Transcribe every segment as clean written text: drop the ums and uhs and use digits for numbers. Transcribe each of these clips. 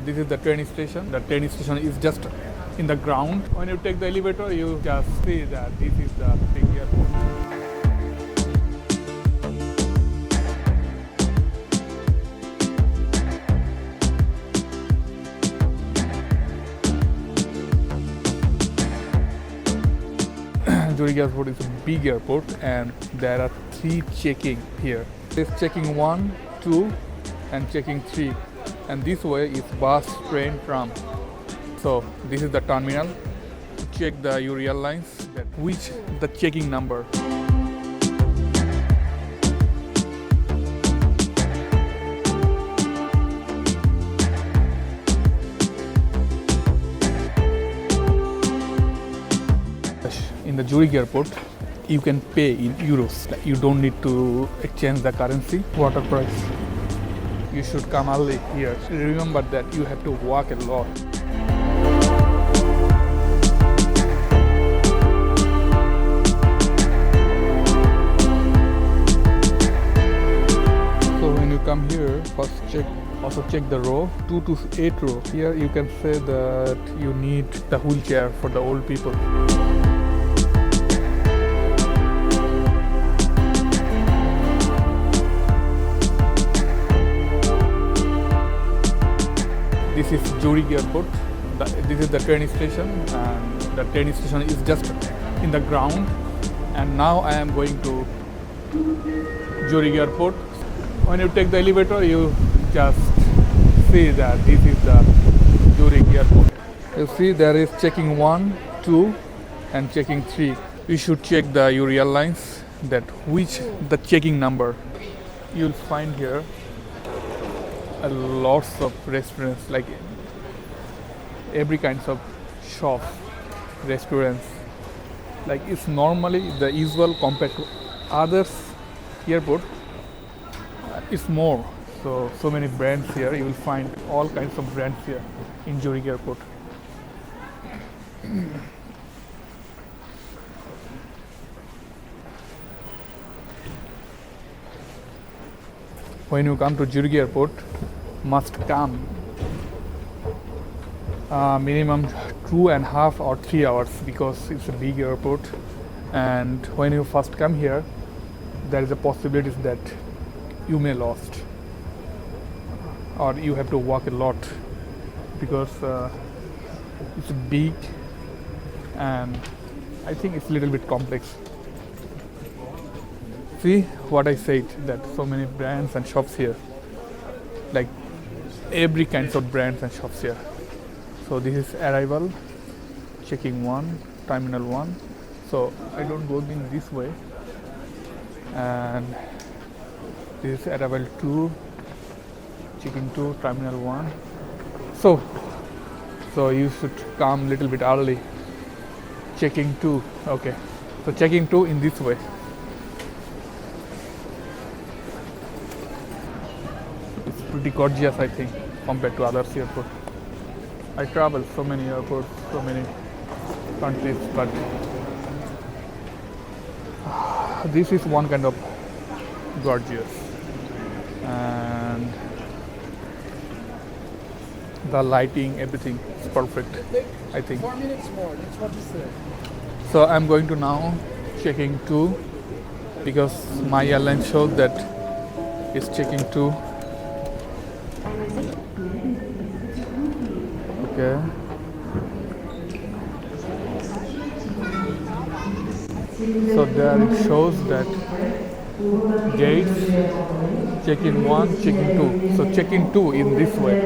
This is the train station. The train station is just in the ground. When you take the elevator, you just see that this is the big airport. Zurich Airport is a big airport and there are 3 checking here. There's checking 1, 2 and checking 3. And this way is bus, train, tram. So this is the terminal. Check the your airlines, which the checking number. In the Zurich Airport, you can pay in euros. You don't need to exchange the currency. Water price. You should come early here. Remember that you have to walk a lot. So when you come here, first check the row 2 to 8 row. Here you can say that you need the wheelchair for the old people. This is Zurich Airport. This is the train station, and the train station is just in the ground. And now I am going to Zurich Airport. When you take the elevator, you just see that this is the Zurich Airport. You see there is checking 1, 2 and checking 3. You should check your airlines, that which the checking number. You'll find here lots of restaurants, like every kinds of shops, restaurants. Like it's normally the usual compared to others airport. It's more. So many brands here. You will find all kinds of brands here in Zurich Airport. When you come to Zurich Airport, must come minimum 2.5 or 3 hours, because it's a big airport. And when you first come here, there is a possibility that you may lost, or you have to walk a lot, because it's big and I think it's a little bit complex. See what I said, that so many brands and shops here, like every kinds of brands and shops here. So this is arrival, checking 1, terminal 1. So I don't go in this way, and this is arrival 2, checking 2, terminal 1. So you should come little bit early. Checking 2, okay. So checking 2 in this way. It's pretty gorgeous, I think, compared to other airports. I travel so many airports, so many countries, but this is one kind of gorgeous. And the lighting, everything is perfect, I think. 4 minutes more, that's what you said. So I'm going to now checking 2, because my airline showed that it's checking 2. Okay. So there it shows that gates, check-in 1, check-in 2. So check-in 2 in this way.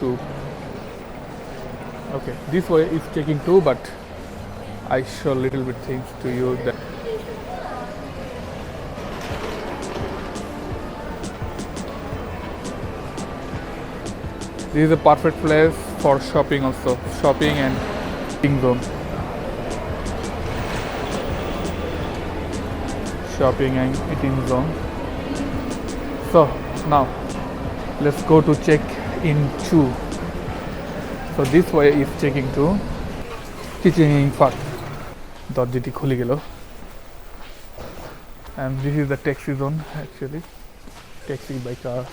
2. Okay, this way is checking 2, but I show little bit things to you that this is a perfect place for shopping also, shopping and eating zone. Shopping and eating zone. So now let's go to check in 2. So this way is checking 2. Teaching part. Dorjiti khuli gelo. And this is the taxi zone actually. Taxi by car.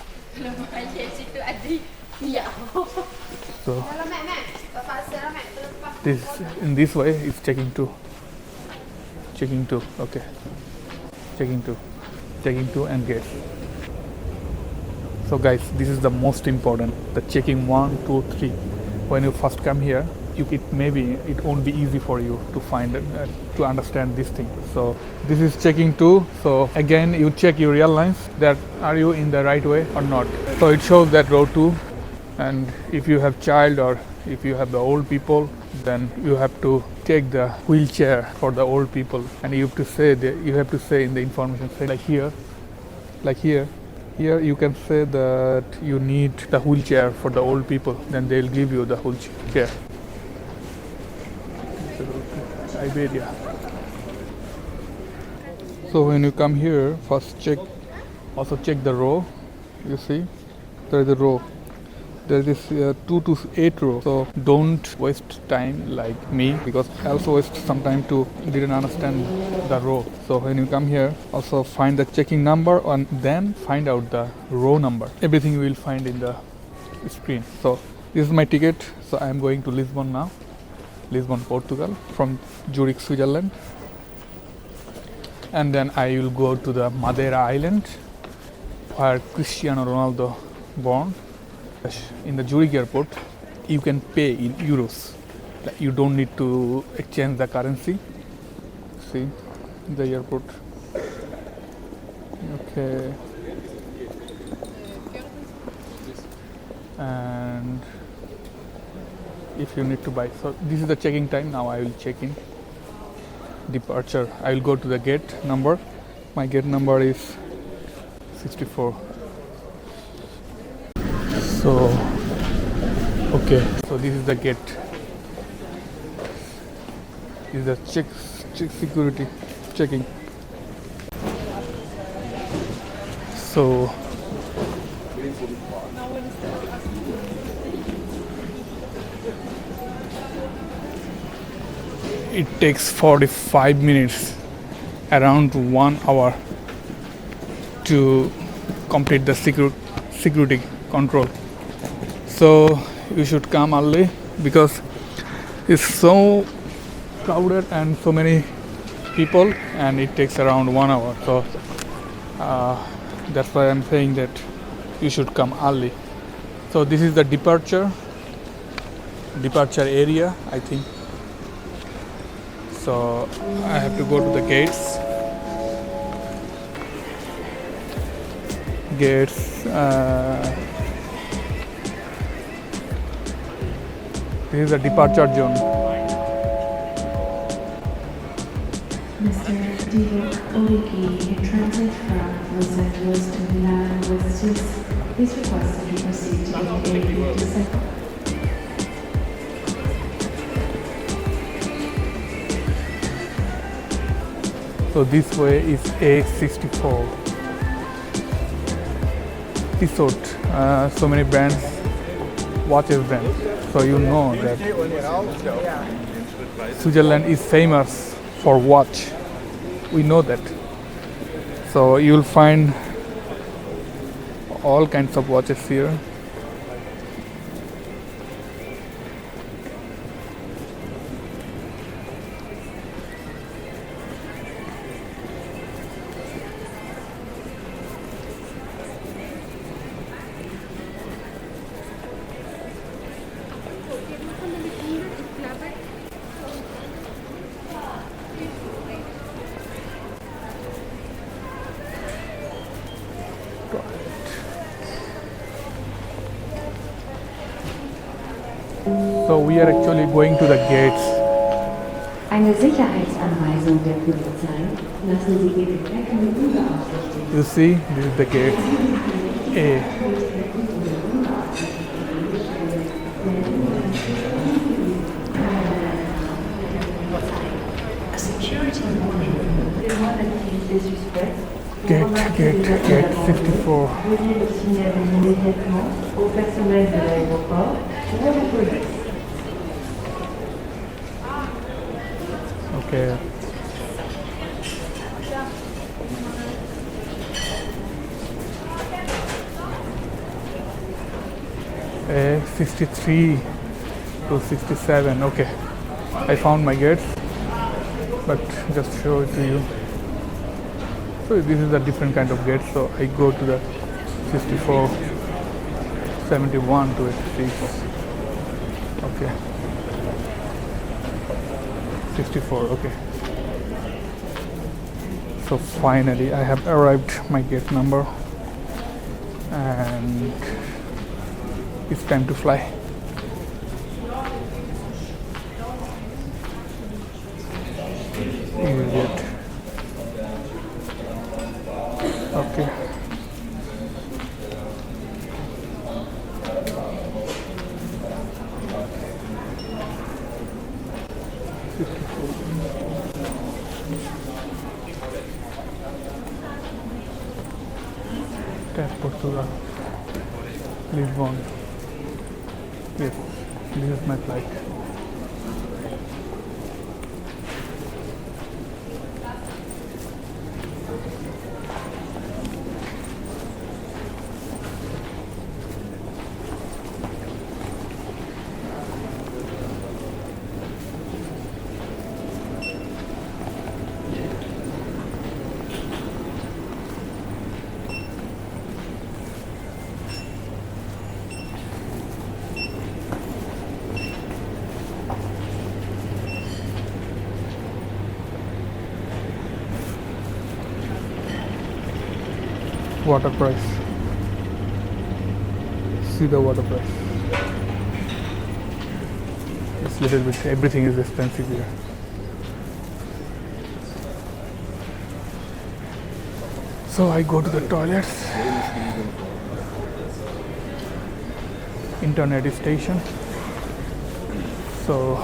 Dạ. So Đó là mẹ mẹ. Papa sẽ là mẹ. this in this way it's checking two. Checking two. Okay. Checking two. Checking two and gate. So guys, this is the most important. The checking 1, 2, 3. When you first come here, it won't be easy for you to find it, to understand this thing. So this is checking 2. So again, you check your airlines that are you in the right way or not. So it shows that row 2, and if you have child or if you have the old people, then you have to take the wheelchair for the old people, and you have to say in the information, say like here you can say that you need the wheelchair for the old people, then they'll give you the wheelchair. Iberia. So when you come here, first check the row. You see there is a row. There is 2 to 8 row. So don't waste time like me, because I also waste some time to didn't understand the row. So when you come here, also find the checking number and then find out the row number. Everything you will find in the screen. So this is my ticket. So I am going to Lisbon now. Lisbon, Portugal, from Zurich, Switzerland. And then I will go to the Madeira Island, where Cristiano Ronaldo born. In the Zurich Airport, you can pay in euros. You don't need to exchange the currency. See the airport. Okay. And if you need to buy, so this is the checking time. Now I will check in. Departure. I will go to the gate number. My gate number is 64. So okay, so this is the gate. This is the check security checking. So it takes 45 minutes, around 1 hour, to complete the security control. So you should come early, because it's so crowded and so many people, and it takes around 1 hour. So that's why I'm saying that you should come early. So this is the departure area, I think. So I have to go to the gates. This is the departure zone. Mr. Diego Origi, in transit from Los Angeles to Milan with Swiss, please request that you proceed to the A57. So this way is A64. Tissot, so many brands, watches brands. So you know that Switzerland is famous for watch. We know that. So you will find all kinds of watches here. So we are actually going to the gates. Eine Sicherheitsanweisung der Polizei. Lassen Sie Ihr Gepäck unbeaufsichtigt. You see, this is the gate A. A security warning. Gate 54. Veuillez le signaler immédiatement au personnel de l'aéroport ou à la police. Okay. 63 to 67. Okay, I found my gates, but just show it to you. So this is a different kind of gate. So I go to the 64, 71 to 86. Okay, 64. Okay. So finally I have arrived my gate number, and it's time to fly. Idiot. Okay. Portugal, Lisbon. Yes, this is my flight. Water price. See the water price. It's little bit, everything is expensive here. So I go to the toilets. Internet station. So